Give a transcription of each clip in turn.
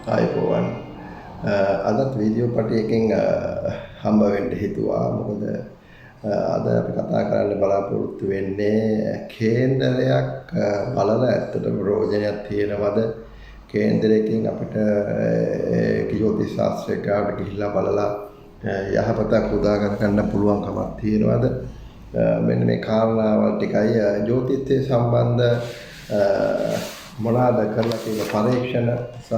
ආයිබෝවන් අදත් වීඩියෝ පටියකින් හම්බ වෙන්න හිතුවා. මොකද අද අපි කතා කරන්න බලාපොරොත්තු වෙන්නේ කේන්දරයක් බලලා ඇත්තටම ප්‍රයෝජනයක් තියෙනවද? කේන්දරයකින් අපිට ජ්‍යොතිෂ ශාස්ත්‍රය ගාවට ගිහිල්ලා බලලා යහපතක් උදා කරගන්න පුළුවන් කමක් තියෙනවද? මෙන්න මේ කාරණාවල් ටිකයි ජ්‍යොතිෂය සම්බන්ධ මොනවාද කරලා තියෙන පරීක්ෂණ සහ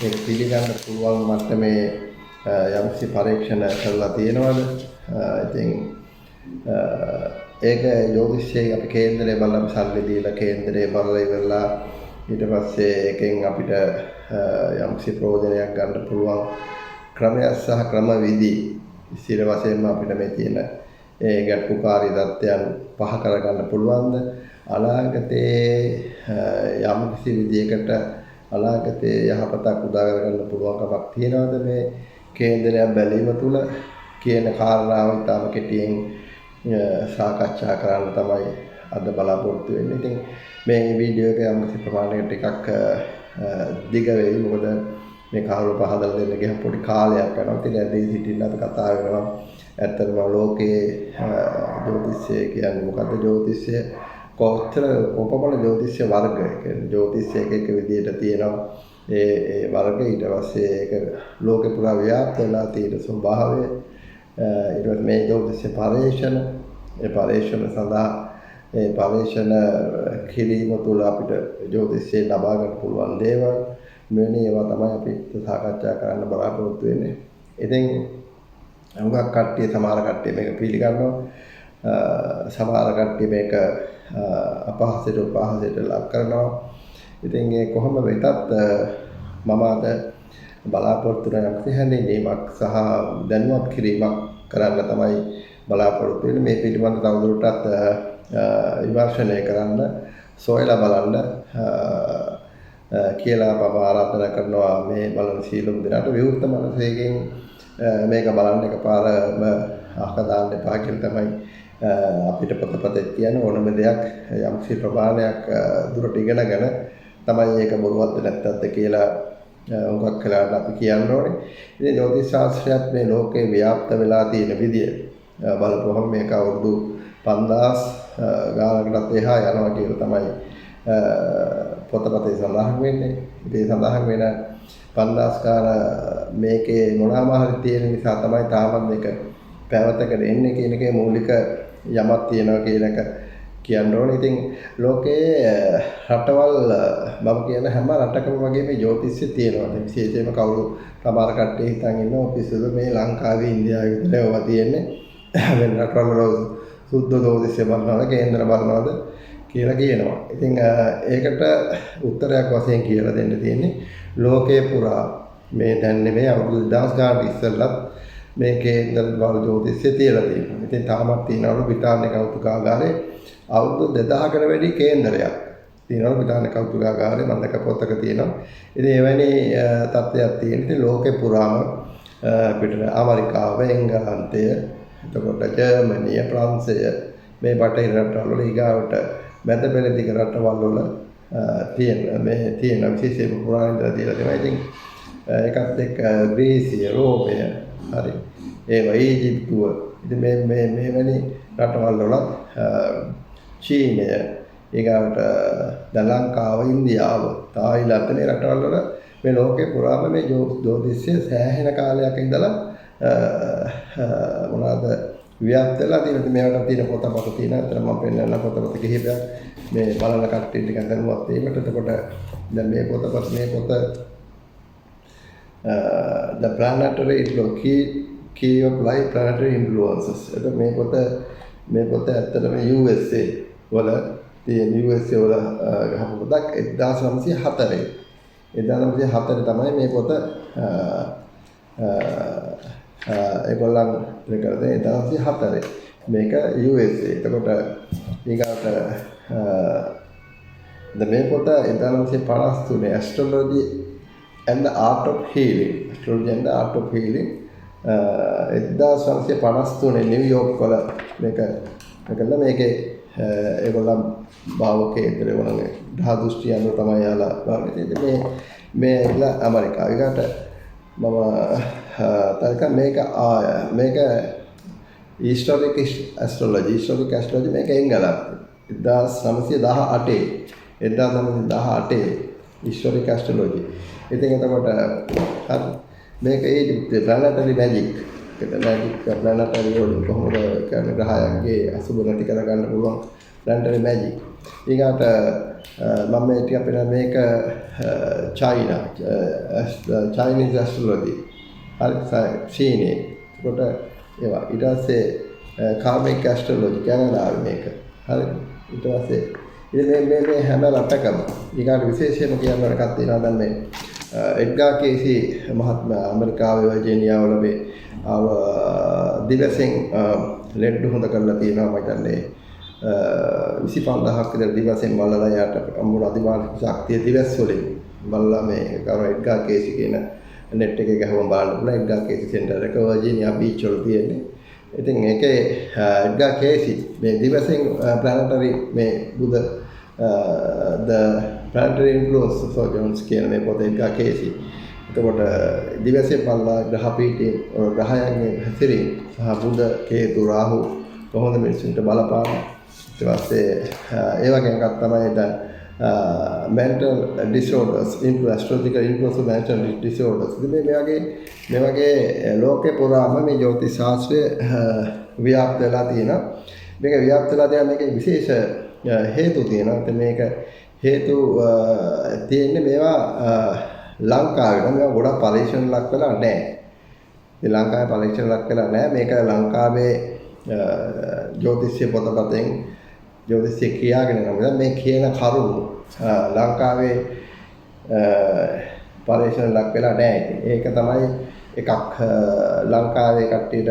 ඒක පිළිගන්න පුළුවන් මට්ටමේ යම්කිසි පරීක්ෂණ කරලා තියෙනවද? ඉතින් ඒක ජ්‍යොතිෂයේ අපි කේන්දරේ බලලා සල්ලි දීලා කේන්දරේ බලලා ඉවරලා ඊට පස්සේ ඒකෙන් අපිට යම්කිසි ප්‍රයෝජනයක් ගන්න පුළුවන් ක්‍රමයක් සහ ක්‍රමවිධි ඉතිරි වශයෙන්ම අපිට මේ තියෙන ඒ ගැටුකාරී தත්ත්වයන් පහ කරගන්න පුළුවන්ද? අනාගතයේ යම්කිසි විදියකට අනාගතයේ යහපතක් උදා කරගන්න පුළුවන් කමක් තියනවාද මේ කේන්දරයක් බැලීම තුළ කියන කාරණාව ඉතාම කෙටියෙන් සාකච්ඡා කරන්න තමයි අද බලාපොරොත්තු වෙන්නේ. ඉතින් මේ වීඩියෝ එක යම්කිසි ප්‍රමාණයකට ටිකක් දිග වෙයි. මොකද මේ කාරණා පහදලා දෙන්න ගියම පොඩි කාලයක් යනවා. ඉතින් ඇදී සිටින්න අපි කතා වෙනවා. ඇත්තටම ලෝකයේ ජ්‍යොතිෂය කියන්නේ මොකද්ද? ජ්‍යොතිෂය කොච්චර උපමන ජ්‍යොතිෂ වර්ග කියන්නේ ජ්‍යොතිෂය එක විදිහට තියෙනවා. ඒ වර්ග ඊට පස්සේ ඒක ලෝකේ පුරා ව්‍යාප්ත වෙලා තියෙන ස්වභාවය ඊට පස්සේ මේ ජ්‍යොතිෂ පරීක්ෂණ ඒ පරීක්ෂණ සඳහා ඒ පරීක්ෂණ කිරීම තුළ අපිට ජ්‍යොතිෂයෙන් ලබා ගන්න පුළුවන් දේවල් මෙන්න ඒවා තමයි අපි සාකච්ඡා කරන්න බලාපොරොත්තු වෙන්නේ. ඉතින් අමුගක් කට්ටිය සමහර කට්ටිය මේක පිළිගන්නවා. සමහර කට්ටිය මේක අපහසුයට උපහාසයට ලක් කරනවා. ඉතින් ඒ කොහොම වෙතත් මම අද බලාපොරොත්තු වෙන හැඳින්වීමක් සහ දැනුවත් කිරීමක් කරන්න තමයි බලාපොරොත්තු වෙන්නේ. මේ පිළිබඳව තවදුරටත් විමර්ශනය කරන්න සොයලා බලන්න කියලා මම ආරාධනා කරනවා මේ බලන සීලම් දෙනාට විවෘත මනසකින් මේක බලන්න එකපාරම අහක දාන්න එපා කියලා තමයි අපිට පොතපතේ කියන ඕනම දෙයක් යම්කිසි ප්‍රමාණයක් දුරට ඉගෙනගෙන තමයි ඒක බොරුවක්ද නැත්තක්ද කියලා උගක් කළාට අපි කියන්න ඕනේ. ඉතින් ජ්‍යොතිෂ ශාස්ත්‍රයත් මේ ලෝකේ ව්‍යාප්ත වෙලා තියෙන විදිය බලපුවහම මේක අවුරුදු 5000 ගානකටත් එහා යනවා කියලා තමයි පොතපතේ සඳහන් වෙන්නේ. ඉතින් සඳහන් වෙන 5000 ගාන මේකේ මොනවාම හරි තියෙන නිසා තමයි තාමත් මේක පැවතකට එන්නේ කියන එකේ මූලික යමක් තියෙනවා කියන එක කියන්න ඕනේ. ඉතින් ලෝකයේ රටවල් මම කියන හැම රටකම වගේ මේ ජ්‍යොතිෂය තියෙනවා. විශේෂයෙන්ම කවුරු සමහර කට්ටිය හිතන් ඉන්නවා පිස්සුද මේ ලංකාවේ ඉන්දියාවේ විතර ඒවා තියෙන්නේ. වෙන රටවල් වල සුද්ධ ජ්‍යොතිෂය බලනවාද කේන්දර බලනවාද කියලා කියනවා. ඉතින් ඒකට උත්තරයක් වශයෙන් කියලා දෙන්න තියෙන්නේ ලෝකයේ පුරා මේ දැන් නෙමෙයි අවුරුදු 1000 ගානක් ඉස්සෙල්ලත් මේ කේන්දර බල ජ්‍යොතිෂය තියලා තියෙනවා. ඉතින් තාමත් තියෙනවලු බ්‍රිතාන්‍ය කෞතුකාගාරේ අවුරුදු 2000කට වැඩි කේන්දරයක් තියෙනවලු බ්‍රිතාන්‍ය කෞතුකාගාරේ මම දැක පොතක තියෙනවා. ඉතින් එවැනි තත්ත්වයක් තියෙන. ඉතින් ලෝකේ පුරාම පිටර ඇමරිකාව, එංගලන්තය, එතකොට ජර්මනිය, ප්‍රංශය මේ බටහිර රටවල් වල ඊගාවට මැද පෙරදිග රටවල් වල තියෙන විශේෂ පුරාණ ඉඳලා තියෙනවා. ඉතින් ඒකත් එක්ක ග්‍රීසිය, රෝමය හරි ඒවා ඊජිප්තුව ඉතින් මේ වැනි රටවල් වලත් චීනය ඊගාවට ලංකාව, ඉන්දියාව, තායිලන්ත මේ රටවල් වල මේ ලෝකේ පුරාම මේ ජ්‍යොතිෂය සෑහෙන කාලයක් ඉඳලා මොනවාද ව්‍යාප්ත වෙලා තියෙනවා. මේවට තියෙන පොතපත තියෙනවා. අතන මම පෙන්නන්න පොතපත කිහිපයක් මේ බලන කට්ටිය ටිකක් දැනුවත් වීමට. එතකොට දැන් මේ පොත the planetary key of life planetary influences. එතකොට මේ පොත ඇත්තටම USA වල තියෙන USA වල ගහපු පොතක් 1904 තමයි මේ පොත ඒගොල්ලන් ප්‍රකාරයෙන් 1904 මේක USA. එතකොට ඊගාට මේ පොත 1953 astrology and the art of healing 1953 New York වල මේකේ ඒගොල්ලන් භාව කේන්දරය වුණේ ග්‍රහ දෘෂ්ටි අනුව තමයි යාලා බලන්නේ. මේ ඉලා ඇමරිකාව. ඒකට මම මේක historic astrology මේක එංගලන්තේ 1918 historic astrology. ඉතින් එතකොට මේක ඒ planetary magic planetary වලින් කොහොමද කරන ග්‍රහයන්ගේ අසුබ නැති කරගන්න පුළුවන් planetary magic. ඊගාට මම මේ ටික අපිට මේක Chinese astrology හරි චීනේ. ඒකට ඒවා ඊට පස්සේ karmic astrology කැනඩාවේ මේක. හරි ඊට පස්සේ ඉතින් මේ හැම රටකම ඊගාට විශේෂයෙන්ම කියන්න එකක් තියෙනවා. දැන් මේ එඩ්ගා කේසි මහත්මයා ඇමරිකාවේ වර්ජීනියා වල මේ දිවසෙන් ලෙඩ හොඳ කරලා තියෙනවා. මම හිතන්නේ 25000ක් විතර දිවසෙන් බලලා යාට අමුණ අධිමානසික ශක්තිය දිවස් වලින් බලලා මේ එඩ්ගා කේසි කියන net එකේ ගහම බලන්න පුළුවන්. එඩ්ගා කේසි සෙන්ටර් එක වර්ජීනියා බීච් වල තියෙන්නේ. ඉතින් ඒකේ එඩ්ගා කේසි මේ දිවසෙන් planetary මේ බුද the planetary influence of Jones කියන මේ පොත එඩ්ගා කේසි. එතකොට දිවසේ බලලා ග්‍රහ පීඨයේ ග්‍රහයන්ගේ හැසිරීම සහ බුද කේතු රාහු කොහොමද මිනිසුන්ට බලපාන්නේ. ඊට පස්සේ ඒ වගේ එකක් තමයි දැන් mental disorders, astrological influence of mental disorders. මේ වගේ ලෝකේ පුරාම මේ ජ්‍යොතිෂ ශාස්ත්‍රය ව්‍යාප්ත වෙලා තියෙනවා. මේක ව්‍යාප්ත වෙලා තියෙන මේකේ විශේෂ හේතු තියෙනවා. ඉතින් මේක හේතු තියෙන්නේ මේවා ලංකාවේ නම් මේවා ගොඩක් පරීක්ෂණ ලක් වෙලා නැහැ. මේ ලංකාවේ පරීක්ෂණ ලක් වෙලා නැහැ. මේක ලංකාවේ ජ්‍යොතිෂ පොතපතෙන් ජ්‍යොතිෂය කියාගෙන යනවා. මේ කියන කරුණු ලංකාවේ පරීක්ෂණ ලක් වෙලා නැහැ. ඒක තමයි එකක් ලංකාවේ කට්ටියට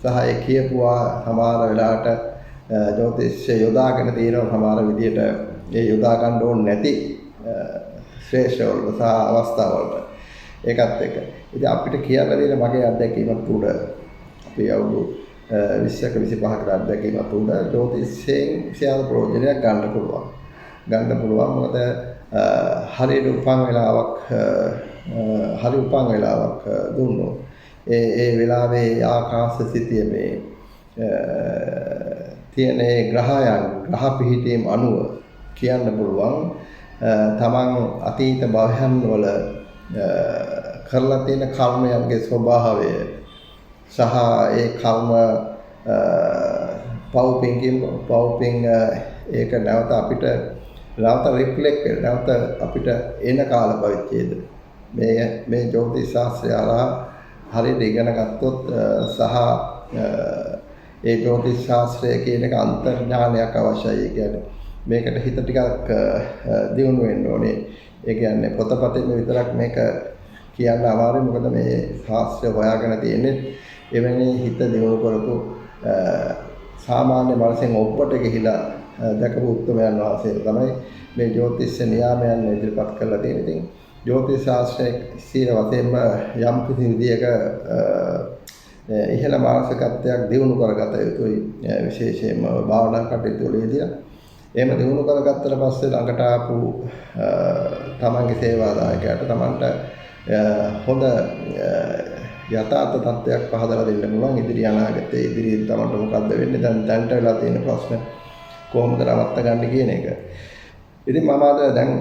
සහ ඒ කියපුවා සමහර වෙලාවට ජ්‍යොතිෂය යොදාගෙන තියෙනවා සමහර විදියට ඒ යොදා ගන්න ඕනේ නැති ශ්‍රේෂ්ඨවල සහ අවස්ථාවලට. ඒකත් එක. ඉතින් අපිට කියන්න දෙන මගේ අත්දැකීමත් උඩ අපි අවුරුදු 20ක 25ක අත්දැකීමත් උඩ ජ්‍යොතිෂයෙන් විශාල ප්‍රයෝජනයක් ගන්න පුළුවන්. මොකද හරියට උපන් වෙලාවක් දුන්නොත් ඒ වෙලාවේ ආකාශ සිතිය මේ තියෙන ග්‍රහ පිහිටීම් අනුව කියන්න පුළුවන් තමන් අතීත භවයන් වල කරලා තියෙන කර්මයන්ගේ ස්වභාවය සහ ඒ කර්ම පවුපින් ඒක නැවත අපිට රිෆ්ලෙක්ට් නැවත අපිට එන කාල පරිච්ඡේද මේ ජ්‍යොතිෂ ශාස්ත්‍රය හරියට ඉගෙන ගත්තොත් සහ ඒ ජ්‍යොතිෂ ශාස්ත්‍රය කියන එක අන්තර්ඥානයක් අවශ්‍යයි. ඒ කියන්නේ මේකට හිත ටිකක් දියුණු වෙන්න ඕනේ. ඒ කියන්නේ පොතපතෙන් විතරක් මේක කියන්න අමාරුයි. මොකද මේ ශාස්ත්‍රය හොයාගෙන තියෙන්නේ එවැනි හිත දියුණු කරපු සාමාන්‍ය මනසෙන් ඔබට ගිහිලා දැකපු උත්තරයන් වාසයේ තමයි මේ ජ්‍යොතිෂ නියාමයන් ඉදිරිපත් කරලා තියෙන්නේ. ඉතින් ජ්‍යොතිෂ ශාස්ත්‍රයේ සීල වශයෙන්ම යම් කිසි විදියක ඉහළ මානසිකත්වයක් දියුණු කරගත යුතුයි. විශේෂයෙන්ම භාවනා කටයුතු වලදී එහෙම දිනු කරගත්තට පස්සේ ළඟට ආපු තමන්ගේ සේවාදායකයාට තමන්ට හොඳ යථාර්ථ තත්ත්වයක් පහදලා දෙන්න පුළුවන්. ඉදිරි අනාගතයේ ඉදිරියේ තමන්ට මොකද්ද වෙන්නේ, දැන්ට වෙලා තියෙන ප්‍රශ්න කොහොමද නවත්ත ගන්න කියන එක. ඉතින් මම අද දැන්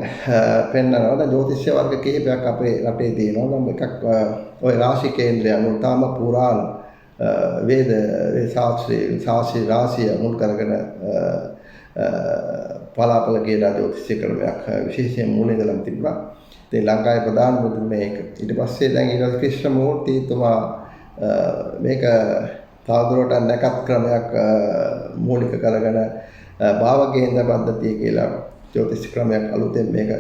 පෙන්නනවා දැන් ජ්‍යොතිෂ වර්ග කිහිපයක් අපේ රටේ තියෙනවා. නම් එකක් ওই රාශි කේන්ද්‍රය අනුව තාම පුරාණ වේද ශාස්ත්‍රී රාශිය මුල් කරගෙන පලාපල කියලා ජ්‍යොතිෂ ක්‍රමයක් විශේෂයෙන් මුල ඉඳලම තිබුණා. ඉතින් ලංකාවේ ප්‍රධාන මුදුන් මේක. ඊට පස්සේ දැන් ඊට ක්‍රිෂ්ණමූර්තිතුමා මේක තවදුරටත් නැකත් ක්‍රමයක් මූලික කරගෙන භාව කේන්ද්‍ර පද්ධතිය කියලා ජ්‍යොතිෂ ක්‍රමයක් අලුතෙන් මේක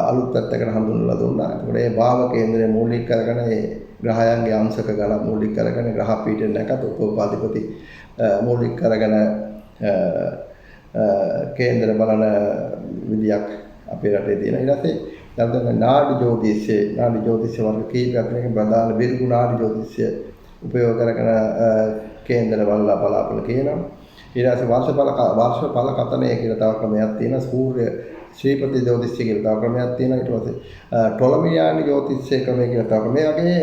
අලුත් පැත්තකට හඳුන්වලා දුන්නා. ඒකට මේ භාව කේන්ද්‍රය මූලික කරගෙන ඒ ග්‍රහයන්ගේ අංශක ගණන් මූලික කරගෙන ග්‍රහ පීඨ නැකත් උපෝපාධිපති මූලික කරගෙන කේන්ද්‍ර බලන විදියක් අපේ රටේ තියෙනවා. ඊට පස්සේ දැන් නාඩි ජ්‍යොතිෂ වර්ග කීපයක් මේක ප්‍රධාන බිරිගු නාඩි ජ්‍යොතිෂය උපයෝග කරගෙන කේන්ද්‍ර බලලා බලාපොරොත්තු කියනවා. ඊට පස්සේ වර්ෂඵල කතනය කියලා තව ක්‍රමයක් තියෙනවා. සූර්ය ශ්‍රීපති ජ්‍යොතිෂය කියලා තව ක්‍රමයක් තියෙනවා. ඊට පස්සේ ටොලමියානි ජ්‍යොතිෂය ක්‍රමය කියලා තව ක්‍රමයක්. මේ වගේ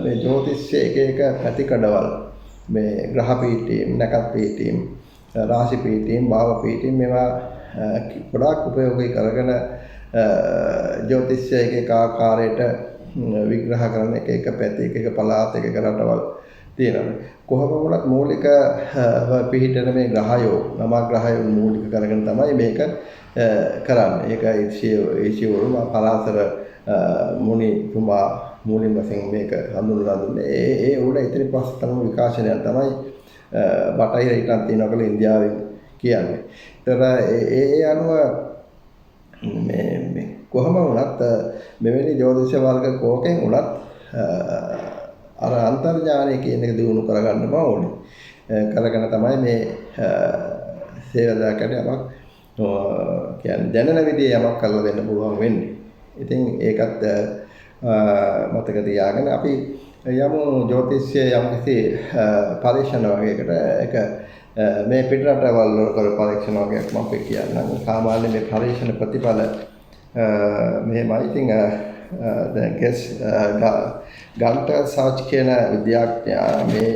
මේ ජ්‍යොතිෂය එක පැතිකඩවල් මේ ග්‍රහ පීඨීම්, නැකත් පීඨීම්, රාශි පීඨීම්, භාව පීඨීම් මේවා ගොඩාක් උපයෝගී කරගෙන ජ්‍යොතිෂය එක ආකාරයට විග්‍රහ කරන එක පැති එක පළාත් එක රටවල් තියෙනවා. කොහොම වුණත් මූලික පිහිටන මේ ග්‍රහයෝ නවග්‍රහයෝ මූලික කරගෙන තමයි මේක කරන්නේ. ඒක ඊශ්වරු පරාසර මුනිතුමා මූලික වශයෙන් මේක හඳුන්වලා දුන්නේ. ඒ උඩ ඉතින් පස්සේ තමයි විකාශනය තමයි බටහිර ඊටත් තියෙනවා කියලා ඉන්දියාවෙන් කියන්නේ. ඒතර ඒ අනුව මේ කොහොම වුණත් මෙවැනි ජ්‍යොතිෂ වර්ග කෝකෙන් වුණත් අර අන්තර්ජාලය කියන එක දිනු කරගන්නම ඕනේ. කරගෙන තමයි මේ සේවදාකට යමක් කියන්නේ දැනන විදිහේ යමක් කරලා දෙන්න පුළුවන් වෙන්නේ. ඉතින් ඒකත් මතක තියාගෙන අපි යමු ජ්‍යොතිෂය යම්කිසි පරීක්ෂණ වගේකට ඒක මේ පිටරටවල් වල කර පරීක්ෂණ වගේක් මම කියන්නම්. සාමාන්‍ය මේ පරීක්ෂණ ප්‍රතිඵල මෙහෙමයි. ඉතින් දැන් ගන්ටර් සර්ච් කියන විද්‍යාඥයා මේ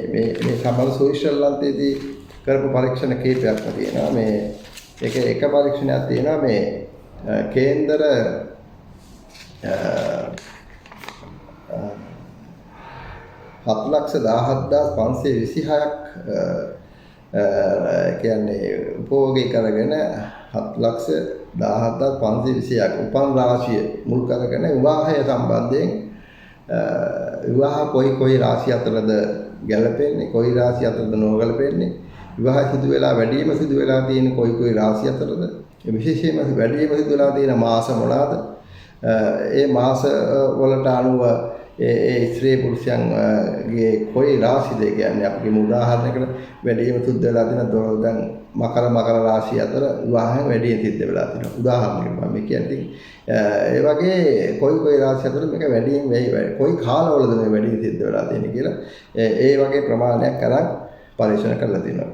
සම්බන්ධ ස්විට්සර්ලන්තයේදී කරපු පරීක්ෂණ කීපයක්ම තියෙනවා. මේ එක පරීක්ෂණයක් තියෙනවා මේ කේන්දර 7,17,526ක් කියන්නේ උපභෝගී කරගෙන 7,17,526ක් උපන් රාශිය මුල් කරගෙන විවාහය සම්බන්ධයෙන් විවාහ කොයි රාශිය අතරද ගැලපෙන්නේ, කොයි රාශිය අතරද නොගැලපෙන්නේ, විවාහ සිදු වෙලා වැඩිම සිදු වෙලා තියෙන කොයි රාශිය අතරද, විශේෂයෙන්ම වැඩිම සිදු වෙලා තියෙන මාස මොනවාද, ඒ මාස වලට අනුව ඒ ස්ත්‍රී පුරුෂයන්ගේ කොයි රාශියද කියන්නේ අපි උදාහරණයකට වැඩිම සිදු වෙලා තියෙන දැන් මකර රාශිය අතර විවාහයෙන් වැඩිම සිදු වෙලා තියෙනවා. උදාහරණයකට මම කියන්නේ ඒ වගේ කොයි රාශිය අතර මේක වැඩිම කොයි කාලවලද මේ වැඩිම සිදු වෙලා තියෙන්නේ කියලා ඒ වගේ ප්‍රමාණයක් අරන් පරීක්ෂණ කරලා තියෙනවා.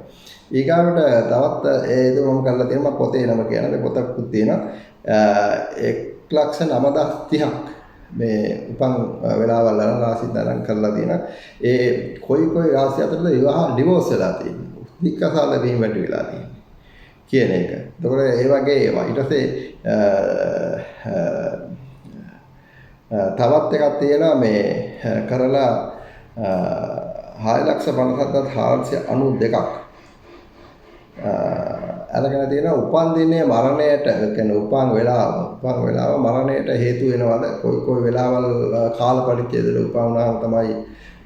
ඊගාවට තවත් ඒක මම කරලා තියෙනවා පොතේ නම කියන මේ පොතකුත් තියෙනවා 1,09,30ක් මේ උපන් වෙලාවල් වල රාශි තරම් කරලා තියෙනවා. ඒ කොයි රාශිය අතරද විවාහ ඩිවෝස් වෙලා තියෙන්නේ. නික්කසාල වීම වැඩි වෙලා තියෙන්නේ කියන එක. එතකොට ඒ වගේ ඒවා ඊට පස්සේ තවත් එකක් තියෙනවා මේ කරලා 6,57,492ක් අරගෙන තියෙනවා උපන් දිනේ මරණයට කියන්නේ උපන් වෙලාව මරණයට හේතු වෙනවද කොයි වෙලාවල් කාල පරිච්ඡේදවල උපන් වුණාම තමයි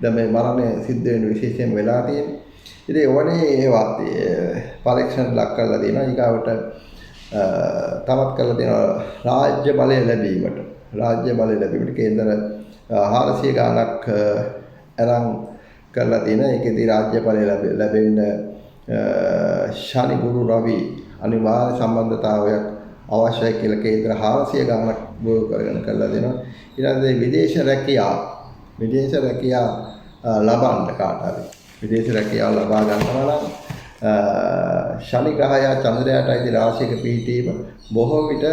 දැන් මේ මරණය සිද්ධ වෙන විශේෂයෙන් වෙලා තියෙන්නේ. ඉතින් ඕනේ ඒවා පරීක්ෂණ ලක් කරලා තියෙනවා. ඊගාවට තවත් කරලා තියෙනවා රාජ්‍ය බලය ලැබීමට කේන්දර 400 ගාණක් අරන් කරලා තියෙනවා. ඒකෙදී රාජ්‍ය බලය ලැබෙන්න ශනි ගුරු රවි අනිවාර්ය සම්බන්ධතාවයක් අවශ්‍යයි කියලා කේන්දර 400 ගාණක් බෝධ කරගෙන කරලා දෙනවා. ඊළඟට විදේශ රැකියාව ලබන්න කාට හරි විදේශ රැකියාව ලබා ගන්නවා නම් ශනි ග්‍රහය චන්ද්‍රයාට අයිති රාශියක පිහිටීම බොහෝ විට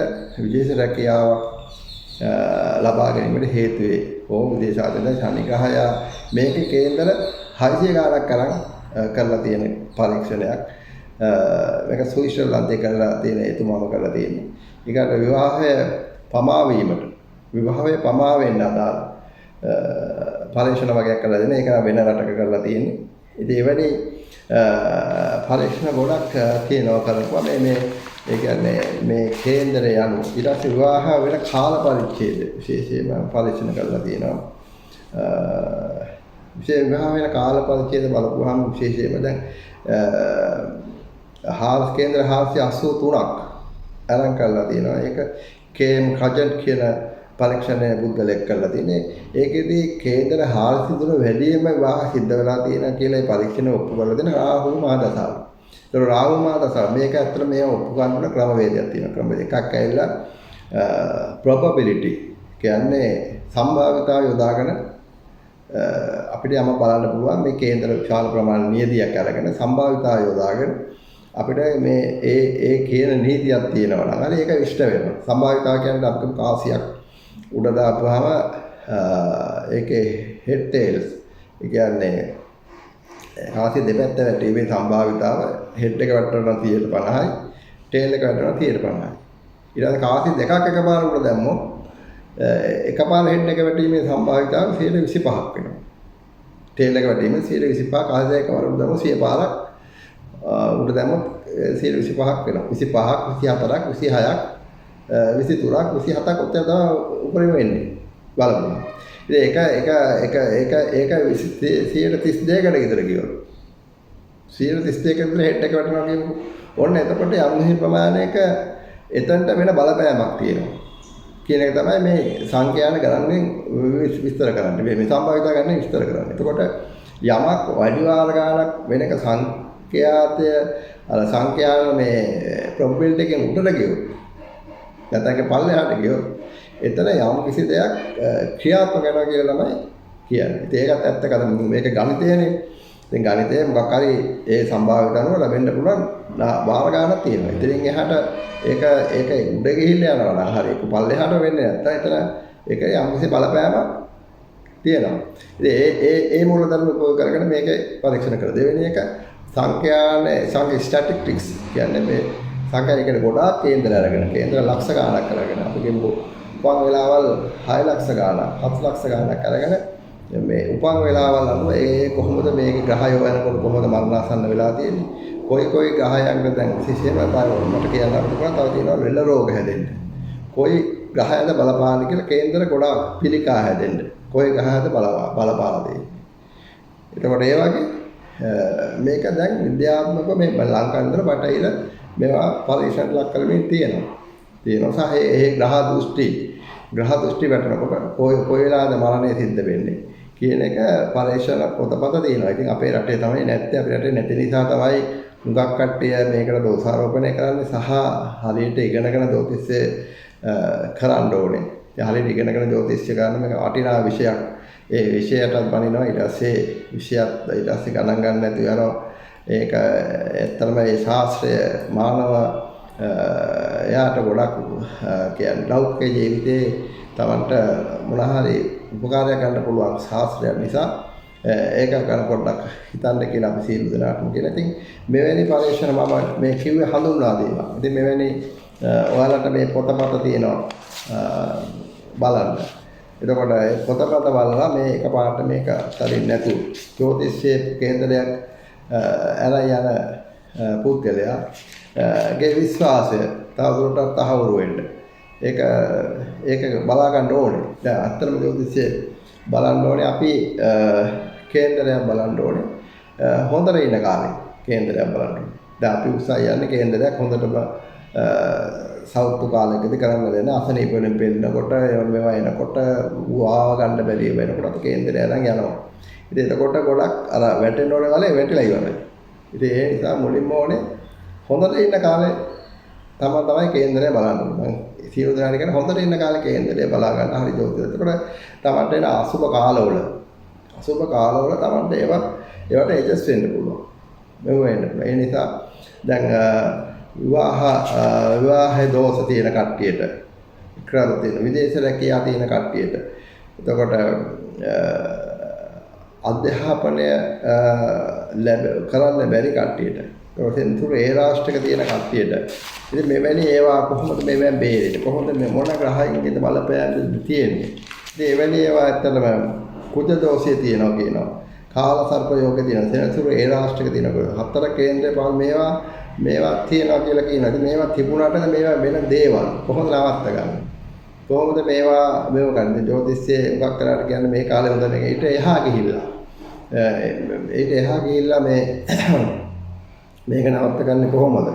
විදේශ රැකියාව ලබා ගැනීමට හේතු වේ. විදේශාගත ශනි ග්‍රහය මේකේ කේන්දර 600 ගාණක් අරන් කරලා තියෙන පරීක්ෂණයක්. මේක ස්විට්සර්ලන්තේ කරලා තියෙන එතුමාම කරලා තියෙන්නේ. ඊකට විවාහය පමා වෙන්න අදාළ පරීක්ෂණ වගේක් කරලා දෙන. ඒක වෙන රටක කරලා තියෙන්නේ. ඉතින් එවැනි පරීක්ෂණ ගොඩක් තියෙනවා කරපුවා මේ ඒ කියන්නේ මේ කේන්දරය අනුව ඊට පස්සේ විවාහ වෙන කාල පරිච්ඡේද විශේෂයෙන්ම පරීක්ෂණ කරලා තියෙනවා. විශේෂ විවාහ වෙන කාල පරිච්ඡේද බලපුවාම විශේෂයෙන්ම දැන් කේන්දර 483ක් අරන් කරලා තියෙනවා. ඒක කේම් කජන්ට් කියන පරීක්ෂණය බුද්ධලෙක් කරලා තියෙන්නේ. ඒකෙදී කේන්දර 400 වැඩිම විවාහ සිද්ධ වෙලා තියෙනවා කියලා ඒ පරීක්ෂණ ඔප්පු කරලා දෙන රාහු මහදසාව. ඒතර රාහු මහදසාව මේක ඇත්තට මේ ඔප්පු කරන ක්‍රමවේදයක් තියෙනවා. ක්‍රම දෙකක් ඇවිල්ලා probability කියන්නේ සම්භාවිතාව යොදාගෙන අපිට යම බලන්න පුළුවන් මේ කේන්දර විශාල ප්‍රමාණ නියදියක් අරගෙන සම්භාවිතා යොදාගෙන අපිට මේ ඒ කියන නීතියක් තියෙනවා නම් හරි ඒක ඉෂ්ට වෙනවා. සම්භාවිතා කියන්නේ අපිට කාසියක් උඩ දාපුවාම ඒකේ හෙඩ් ටේල්ස් ඒ කියන්නේ කාසිය දෙපැත්ත වැටීමේ සම්භාවිතාව හෙඩ් එක වැටෙනවා 50%යි ටේල් එක වැටෙනවා 50%යි. ඊට පස්සේ කාසි දෙකක් එකපාර උඩ දැම්මොත් එකපාර හෙඩ් එක වැටීමේ සම්භාවිතාව 25% වෙනවා. ටේල් එක වැටීමේ 25% කාසි දෙකක් එකපාර උඩ දැම්මොත් 100 පාරක් උඩ දැම්මොත් 25%ක් වෙනවා. 25ක් 24ක් 26ක් 23ක් 27ක් ඔතන තමයි උඩරිම වෙන්නේ. බලන්න. ඉතින් ඒක 132කට විතර ගියොත් 132කට විතර හෙඩ් එක වැටෙනවා කියමුකෝ. ඔන්න එතකොට යම් කිසි ප්‍රමාණයක එතනට වෙන බලපෑමක් තියෙනවා. කියන එක තමයි මේ සංඛ්‍යාන ගණන්ෙන් විස්තර කරන්නේ. මේ සම්භාවිතා ගණන් විස්තර කරන්නේ. එතකොට යමක් වැඩි වාර ගණනක් වෙනක සංඛ්‍යාතය අර සංඛ්‍යාන මේ probability එකෙන් උඩට ගියොත් නැත්නම් පල්ලෙහාට ගියොත් එතන යම් කිසි දෙයක් ක්‍රියාත්මක වෙනවා කියලා තමයි කියන්නේ. ඉතින් ඒකත් ඇත්ත කතාව. මේක ගණිතයනේ. ඉතින් ගණිතයේ මොකක් හරි ඒ සම්භාවිත අනුව ලැබෙන්න පුළුවන් වාර ගණනක් තියෙනවා. ඉතින් එහාට ඒක උඩ ගිහිල්ලා යනවා නම් හරි ඒක පල්ලෙහාට වෙන්නේ නැත්නම් එතන ඒක යම් කිසි බලපෑමක් තියෙනවා. ඉතින් ඒ මූලධර්ම උපයෝග කරගෙන මේක පරීක්ෂණ කරලා දෙවෙනි එක සංඛ්‍යා ස්ටැටිස්ටික්ස් කියන්නේ මේ සංඛ්‍යා කියන්නේ ගොඩාක් කේන්දර අරගෙන කේන්දර ලක්ෂ ගණනක් අරගෙන අපි කියමු උපන් වෙලාවල් 6 ලක්ෂ ගණනක් 7 ලක්ෂ ගණනක් අරගෙන මේ උපන් වෙලාවල් අනුව ඒ කොහොමද මේක ග්‍රහය වෙනකොට කොහොමද මරණාසන්න වෙලා තියෙන්නේ කොයි ග්‍රහයන්ද දැන් විශේෂයෙන්ම මට කියන්න අපිට පුළුවන් තව තියෙනවා වෙල රෝග හැදෙන්න කොයි ග්‍රහයද බලපාන කියලා කේන්දර ගොඩාක් පිළිකා හැදෙන්න කොයි ග්‍රහයද බලපාන දෙන්නේ එතකොට ඒ වගේ මේක දැන් විද්‍යාත්මකව මේ ලංකාවේ බටහිර මේවා පරීක්ෂණ ලක් කරමින් තියෙනවා සහ ඒ ග්‍රහ දෘෂ්ටි වැටෙනකොට කොයි වෙලාවද මරණය සිද්ධ වෙන්නේ කියන එක පරීක්ෂණ පොතපත තියෙනවා. ඉතින් අපේ රටේ තමයි නැත්තේ. අපේ රටේ නැති නිසා තමයි හුඟක් කට්ටිය මේකට දෝෂාරෝපණය කරන්නේ සහ හරියට ඉගෙනගෙන ජ්‍යොතිෂය කරන්න ඕනේ. ඒ හරියට ඉගෙනගෙන ජ්‍යොතිෂය කරන මේක වටිනා විෂයක්. ඒ විෂයටත් බනිනවා ඊට පස්සේ විෂයත් ඊට පස්සේ ගණන් ගන්න නැතුව යනවා. ඒක ඇත්තටම මේ ශාස්ත්‍රය මානව එයාට ගොඩක් කියන්නේ ලෞකික ජීවිතේ තමන්ට මොන හරි උපකාරයක් ගන්න පුළුවන් ශාස්ත්‍රයක් නිසා ඒක ගැන පොඩ්ඩක් හිතන්න කියලා අපි සීල දෙනාටම කියලා. ඉතින් මෙවැනි පරීක්ෂණ මම මේ කිව්වේ හඳුන්වා දීම. ඉතින් මෙවැනි ඔයාලට මේ පොතපත තියෙනවා බලන්න. එතකොට පොතපත බලලා මේ එකපාරට මේක තරින් නැතුව ජ්‍යොතිෂයේ කේන්දරයක් අරන් යන පුද්ගලයා ගේ විශ්වාසය තවදුරටත් තහවුරු වෙන්න. ඒක බලා ගන්න ඕනේ. දැන් අත්‍තරම ජ්‍යොතිෂයේ බලන්න ඕනේ අපි කේන්දරයක් බලන්න ඕනේ. හොඳට ඉන්න කාලේ කේන්දරයක් බලන්න ඕනේ. දැන් අපි උත්සාහ යන්නේ කේන්දරයක් හොඳටම සෞතු කාලයකදී කරන්න දෙන අසනීප වෙන පෙන්නකොට මේවා එනකොට වාව ගන්න බැරි වෙනකොට අපි කේන්දරය අරන් යනවා. ඉතින් එතකොට ගොඩක් අර වැටෙන්න ඕනේ වලේ වැටිලා ඉවරයි. ඉතින් ඒ නිසා මුලින්ම ඕනේ හොඳට ඉන්න කාලේ තමයි කේන්දරය බලන්න ඕනේ. සියලු දෙනා කියන හොඳට ඉන්න කාලේ කේන්දරය බලා ගන්න හරි ජෝතිෂය. එතකොට තමන්ට එන අසුබ කාලවල තමන්ට ඒවට ඇඩ්ජස්ට් වෙන්න පුළුවන්. මෙව වෙන්න පුළුවන්. ඒ නිසා දැන් විවාහ දෝෂ තියෙන කට්ටියට ඉක්‍රාල තියෙන විදේශ රැකියා තියෙන කට්ටියට එතකොට අධ්‍යාපනය කරන්න බැරි කට්ටියට සෙන්සුර ඒ රාෂ්ට්‍රක තියෙන කට්ටියට ඉතින් මෙවැනි ඒවා කොහොමද මෙවෙන් බේරෙන්නේ කොහොමද මේ මොන ග්‍රහයන්ගෙද බලපෑම් තියෙන්නේ ඉතින් එවැනි ඒවා ඇත්තටම කුජ දෝෂය තියෙනවා කියනවා කාල සර්ප යෝග තියෙනවා සෙන්සුර ඒ රාෂ්ට්‍රක තියෙනවා හතර කේන්ද්‍රය පාල් මේවා තියෙනවා කියලා කියනවා ඉතින් මේවා තිබුණාට මේවා වෙන දේවල් කොහොමද නවත්ත ගන්න කොහොමද මේවා ගන්න ජ්‍යොතිෂයේ උගක් කරාට කියන්නේ මේ කාලේ හොඳ නෙවෙයි ඊට එහා ගිහිල්ලා මේක නවත්ත ගන්න කොහොමද?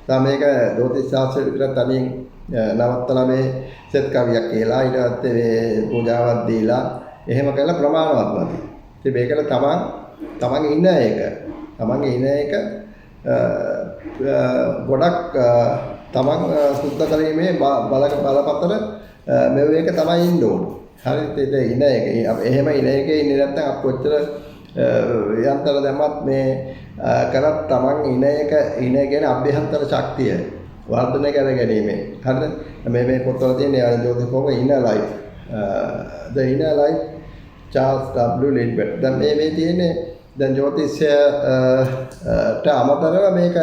දැන් මේක ජ්‍යොතිෂ ශාස්ත්‍රය විතරක් තනියෙන් නවත්තලා මේ සෙත් කවියක් කියලා ඊට පස්සේ මේ පූජාවක් දීලා එහෙම කළා ප්‍රමාණවත් නැති. ඉතින් මේකට තමන්ගේ ඉන්න එක ගොඩක් තමන් සුද්ධ කිරීමේ බලපතර මෙව එක තමයි ඉන්න ඕනේ. හරිද? ඒ ඉන එක එහෙම ඉන එකේ ඉන්නේ නැත්නම් අප කොච්චර යන්තර දැම්මත් මේ කරත් තමන් ඉන කියන අභ්‍යන්තර ශක්තිය වර්ධනය කර ගැනීම. හරිද? මේ පොතවල තියෙන ජෝතිෂකෝම inner life. The inner life Charles W. Lindbergh. දැන් මේ තියෙන්නේ දැන් ජ්‍යොතිෂයට අමතරව මේක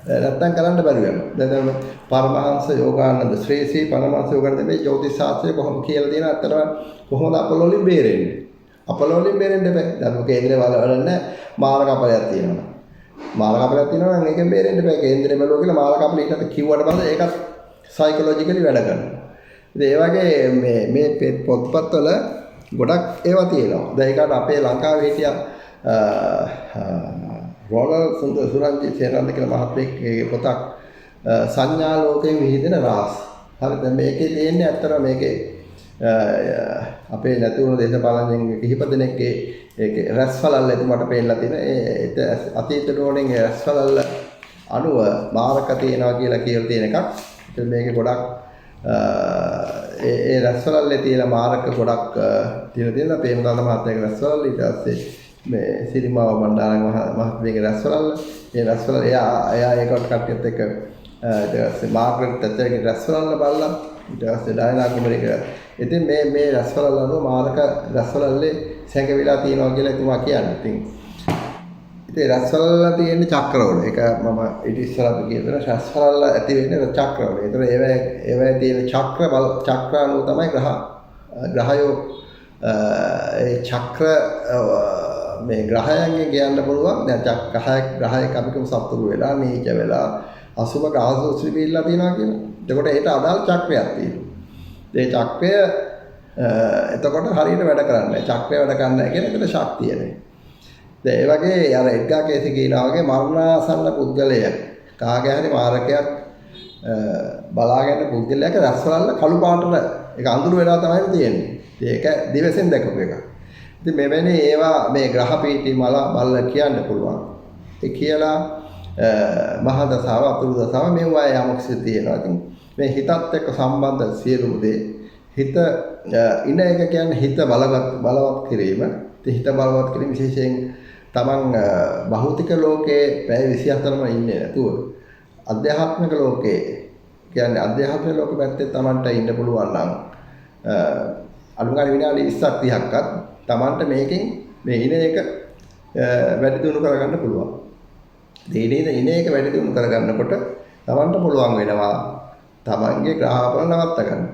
නැත්තම් කරන්න බැරි වෙනවා. දැන් පරමහංස යෝගානන්ද ශ්‍රී පරමහංස යෝගානන්ද මේ ජ්‍යොතිෂ ශාස්ත්‍රය කොහොමද කියලා දෙන අතරම කොහොමද අපලෝලින් බේරෙන්නේ? අපලෝලින් බේරෙන්න බෑ. දැන් කේන්ද්‍රේ වලවලන්න මාර කපලයක් තියෙනවා. මාර කපලයක් තියෙනවා නම් ඒකෙන් බේරෙන්න බෑ. කේන්ද්‍රේ බලුවා කියලා මාර කපල ඊට කිව්වට පස්සේ ඒකත් සයිකොලොජිකලි වැඩ කරනවා. ඉතින් ඒ වගේ මේ පොත්පත්වල ගොඩක් ඒවා තියෙනවා. දැන් ඒකට අපේ ලංකාවේ හිටියා රෝනල් සුරංජිත් සේනන්ද කියලා මහත්මයෙක්ගේ පොතක් සංඥා ලෝකයෙන් විහිදෙන රහස්. හරිද? මේකේ තියෙන්නේ ඇත්තටම මේකේ අපේ නැතුණු දේශපාලනයෙන් කිහිප දෙනෙක්ගේ ඒකේ රැස්වලල්ල එතුමාට පේන්නලා තියෙන ඒ අතීත ඩෝණෙන් රැස්වලල්ල අනුව මාරක තියෙනවා කියලා තියෙන එකක්. ඉතින් මේකේ ගොඩක් ඒ රැස්වලල්ලේ තියෙන මාරක ගොඩක් තියෙනවා. පේමදාන මහත්මයාගේ රැස්වලල්ල ඊට පස්සේ මේ සිරිමාව බණ්ඩාරංග මහත්මියගේ රැස්වලල්ල ඒ රැස්වලල්ල එයා ඒකට කට්ටියත් එක්ක ඊට පස්සේ මාග්‍රට් තත්ත්වයේ රැස්වලල්ල බලලා ඊට පස්සේ ඩයනා කුමරියගේ ඉතින් මේ රැස්වලල්ල අනුව මාරක රැස්වලල්ලේ සැඟවිලා තියෙනවා කියලා එතුමා කියන්නේ. ඉතින් රැස්වලල්ල තියෙන චක්‍රවල ඒක මම ඊට ඉස්සරහට කියන රැස්වලල්ල ඇති වෙන්නේ චක්‍රවල. ඒතර ඒවැය තියෙන චක්‍ර අනුව තමයි ග්‍රහයෝ ඒ චක්‍ර මේ ග්‍රහයන්ගෙන් කියන්න පුළුවන්. දැන් ග්‍රහයක අපි කියමු සතුරු වෙලා නීච වෙලා අසුබ ගාසුසුලි පිළිලා තියෙනවා කියලා. එතකොට ඒට අදාළ චක්‍රයක් තියෙනවා. ඒ චක්‍රය එතකොට හරියට වැඩ කරන්නේ. චක්‍රය වැඩ කරන්නේ කියන එකට ශක්තිය නේ. දැන් ඒ වගේ අර එඩ්ගා කේසි කියනවා වගේ මරණාසන්න පුද්ගලයෙක් කාගේ හරි මාරකයක් බලාගෙන පුද්ගලයාක රැස්වලල්ල කළු පාටට ඒක අඳුර වෙලා තමයි තියෙන්නේ. ඒක දිවසෙන් දැකපු එකක්. ඉතින් මෙවැනි ඒවා මේ ග්‍රහ පීඨි මල කියන්න පුළුවන්. ඒ කියලා මහා දසාව අතුරු දසාව මේවා යමක් තියෙනවා. ඉතින් මේ හිතත් එක්ක සම්බන්ධ සියලුම දේ හිත ඉන එක කියන්නේ හිත බලවත් කිරීම. ඉතින් හිත බලවත් කිරීම විශේෂයෙන් තමන් භෞතික ලෝකයේ පැය 24ම ඉන්නේ නැතුව අධ්‍යාත්මික ලෝකයේ කියන්නේ අධ්‍යාත්මික ලෝක පැත්තේ තමන්ට ඉන්න පුළුවන් නම් අනුගාමී විනාඩි 20ක් 30ක්වත් තමන්ට මේකෙන් මේ ඉන එක වැඩි දියුණු කරගන්න පුළුවන්. ඉන එක වැඩි දියුණු කරගන්නකොට තමන්ට පුළුවන් වෙනවා තමන්ගේ ග්‍රහපල නවත්ත ගන්න.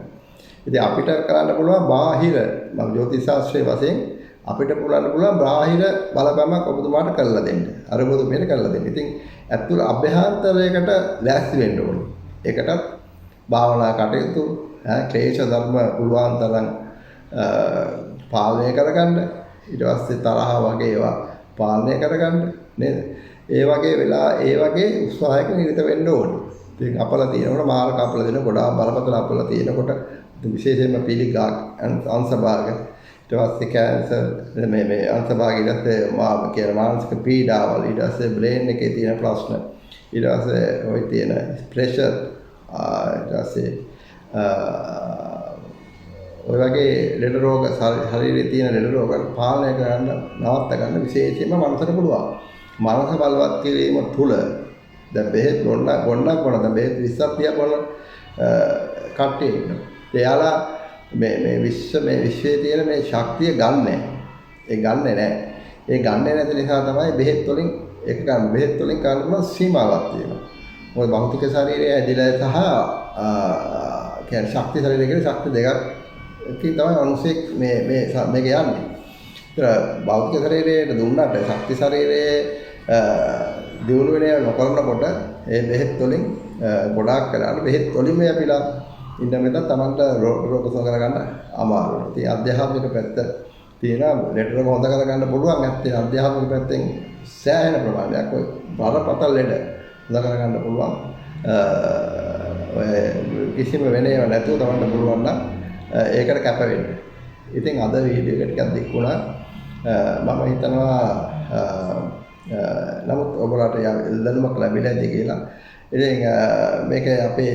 ඉතින් අපිට කරන්න පුළුවන් බාහිර මම ජ්‍යොතිෂ ශාස්ත්‍රයේ වශයෙන් අපිට පුළුවන් බාහිර බලපෑමක් ඔබතුමාට කරලා දෙන්න. අර ඔබතුමීට කරලා දෙන්න. ඉතින් ඇතුළ අභ්‍යන්තරයකට ලෑස්ති වෙන්න ඕනේ. ඒකටත් භාවනා කටයුතු ක්ලේශ ධර්ම පුළුවන් තරම් පාලනය කරගන්න. ඊට පස්සේ තරහ වගේ ඒවා පාලනය කරගන්න නේද? ඒ වගේ උත්සාහයක නිරත වෙන්න ඕනේ. ඉතින් අපල තියෙනකොට මාරක අපල දෙන ගොඩාක් බලපතල අපල තියෙනකොට විශේෂයෙන්ම පිළිගා අංශභාග ඊට පස්සේ කැන්සර් මේ අංශභාග ඊට පස්සේ කියන මානසික පීඩාවල් ඊට පස්සේ බ්‍රේන් එකේ තියෙන ප්‍රශ්න ඊට පස්සේ ওই තියෙන ප්‍රෙෂර් ඊට පස්සේ ඔය වගේ ලෙඩ රෝග ශරීරයේ තියෙන ලෙඩ රෝග පාලනය කරන්න නවත්ත ගන්න විශේෂයෙන්ම මනසට පුළුවන්. මනස බලවත් කිරීම තුළ දැන් බෙහෙත් ගොන්නක් බොන දැන් බෙහෙත් 20ක් 30ක් බොන කට්ටිය ඉන්නවා. එයාලා මේ විශ්වයේ තියෙන මේ ශක්තිය ගන්නෑ. ඒ ගන්නෙ නෑ. ඒ ගන්නෙ නැති නිසා තමයි බෙහෙත් වලින් එක ගන්න. බෙහෙත් වලින් කරන සීමාවක් තියෙනවා. මොකද භෞතික ශරීරය ඇදිලා සහ කියන්නේ ශක්ති ශරීරය කියන ශක්ති දෙකක් කී තමයි අනුසෙක් මේක යන්නේ. ඒතර භෞතික ශරීරයට දුන්නට ශක්ති ශරීරයේ දියුණු වෙන නොකරනකොට ඒ බෙහෙත් වලින් ගොඩාක් කරලා බෙහෙත් වලින්ම යපිලා ඉන්න මෙතන Tamanට රෝග සුව කරගන්න අමාරුයි. ඉතින් අධ්‍යාත්මික පැත්ත තියෙනවා ලෙඩ රෝග හොඳ කරගන්න පුළුවන්. ඇත්තේ අධ්‍යාත්මික පැත්තෙන් සෑහෙන ප්‍රමාණයක් ඔය බරපතල ලෙඩ හොඳ කරගන්න පුළුවන්. ඔය කිසිම වෙනේව නැතුව Tamanට පුළුවන් නම් ඒකට කැප වෙන්න. ඉතින් අද වීඩියෝ එක ටිකක් දික් වුණා. මම හිතනවා නමුත් ඔයගොල්ලන්ට දැනුමක් ලැබිලා ඇති කියලා. ඉතින් මේක අපේ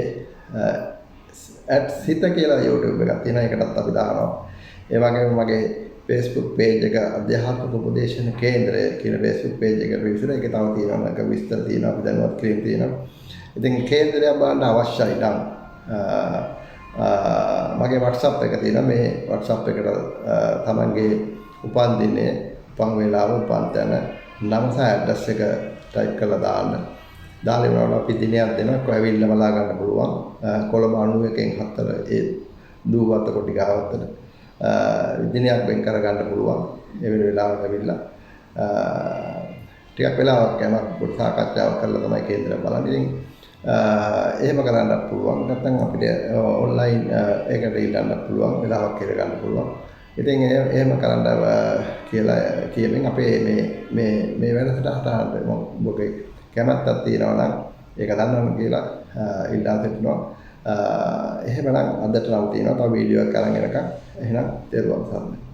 @ සිත කියලා YouTube එකක් තියෙනවා. ඒකටත් අපි දානවා. ඒ වගේම මගේ Facebook page එක අධ්‍යාත්මික උපදේශන කේන්ද්‍රය කියන Facebook page එකට විතර ඒක තව තියෙනවා එක විස්තර තියෙනවා අපි දැනුවත් කිරීම තියෙනවා. ඉතින් කේන්ද්‍රයක් බලන්න අවශ්‍යයි නම් මගේ WhatsApp එක තියෙනවා. මේ WhatsApp එකට තමන්ගේ උපන් දිනේ උපන් වේලාව උපන් තැන නම සහ ඇඩ්‍රස් එක ටයිප් කරලා දාන්න. දාලා ඉවරවලා අපි දිනයක් දෙනවා කොහේවිල්ල බලා ගන්න පුළුවන්. කොළඹ 91න් 4 ඒ දූවත්ත කොටි ගාවත්තට දිනයක් වෙන් කර ගන්න පුළුවන්. ඒ වෙන වෙලාවක ඇවිල්ලා ටිකක් වෙලාවක් යනවා පොඩි සාකච්ඡාවක් කරලා තමයි කේන්දරය බලන්නේ. ඉතින් එහෙම කරන්නත් පුළුවන්. නැත්නම් අපිට ඔන්ලයින් ඒකට ඉල්ලන්න පුළුවන්. වෙලාවක් කියලා ගන්න පුළුවන්. ඉතින් එහෙම කරන්න කියලා කියමින් අපේ මේ වැඩසටහනට මම ඔබගේ කැමැත්තක් තියෙනවා නම් ඒක දන්නවම කියලා ඉල්ලා සිටිනවා. එහෙමනම් අදට නම් තියෙනවා තව වීඩියෝ එකක් අරන් එනකම් එහෙනම් තෙරුවන් සරණයි.